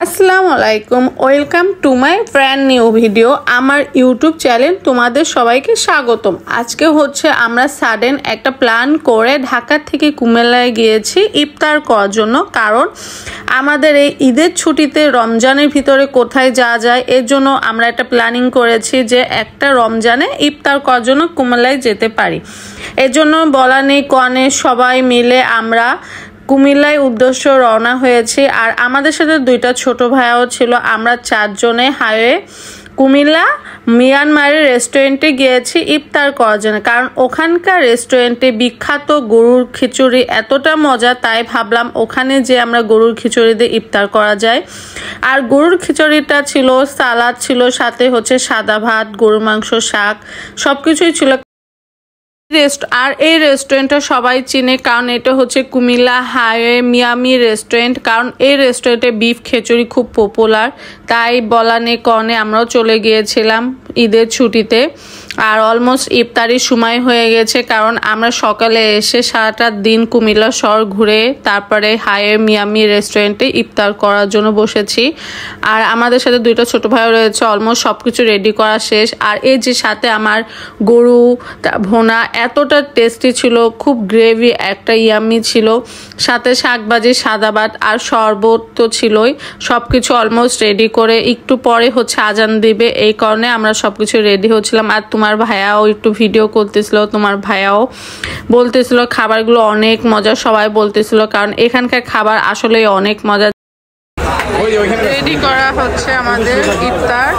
আসসালামু আলাইকুম, welcome to my brand new video. আমার ইউটিউব চ্যানেল তোমাদের সবাইকে স্বাগতম। আজকে হচ্ছে আমরা সাডেন একটা প্ল্যান করে ঢাকা থেকে কুমিল্লায় গিয়েছি ইফতার করার জন্য। কারণ আমাদের এই ঈদের ছুটিতে রমজানের ভিতরে কোথায় যাওয়া যায়, এর জন্য আমরা একটা প্ল্যানিং করেছি যে একটা রমজানে ইফতার করার জন্য কুমিল্লায় যেতে পারি। এর জন্য বলা নেই কনে সবাই মিলে আমরা কুমিল্লায় উদ্দেশ্য রওনা হয়েছি। আর আমাদের সাথে দুইটা ছোট ভাইও ছিল। আমরা চারজনে হাইওয়ে কুমিল্লা মিয়ানমারের রেস্টুরেন্টে গিয়েছি ইফতার করার জন্য। কারণ ওখানকার রেস্টুরেন্টে বিখ্যাত গরুর খিচুড়ি এতটা মজা, তাই ভাবলাম ওখানে যে আমরা গরুর খিচুড়ি দিয়ে ইফতার করা যায়। আর গরুর খিচুড়িটা ছিল, সালাদ ছিল, সাথে হচ্ছে সাদা ভাত, গরুর মাংস, শাক, সবকিছুই ছিল। আর এই রেস্টুরেন্টটা সবাই চিনে, কারণ এটা হচ্ছে কুমিল্লা হাইওয়ে মিয়ামি রেস্টুরেন্ট। কারণ এই রেস্টুরেন্টে বিফ খিচুড়ি খুব পপুলার, তাই বলা নেই কনে আমরাও চলে গিয়েছিলাম ঈদের ছুটিতে। আর অলমোস্ট ইফতারির সময় হয়ে গেছে, কারণ আমরা সকালে এসে সারাটা দিন কুমিল্লা শহর ঘুরে তারপরে হাইওয়ে মিয়ামি রেস্টুরেন্টে ইফতার করার জন্য বসেছি। আর আমাদের সাথে দুইটা ছোট ভাই রয়েছে, অলমোস্ট সব কিছু রেডি করা শেষ। আর এই যে সাথে আমার গরু ভোনা এতটা টেস্টি ছিল, খুব গ্রেভি একটা ইয়ামি ছিল, সাথে শাকভাজি, সাদা ভাত আর শরবত তো ছিলই। সব কিছু অলমোস্ট রেডি করে একটু পরে হচ্ছে আজান দিবে, এই কারণে আমরা সব কিছু রেডি হচ্ছিলাম। আর তোমার ভাইয়াও একটু ভিডিও করতেছিল, তোমার ভাইয়াও বলতেছিল খাবারগুলো অনেক মজা, সবাই বলতেছিল, কারণ এখানকার খাবার আসলে অনেক মজা। রেডি করা হচ্ছে আমাদের ইফতার।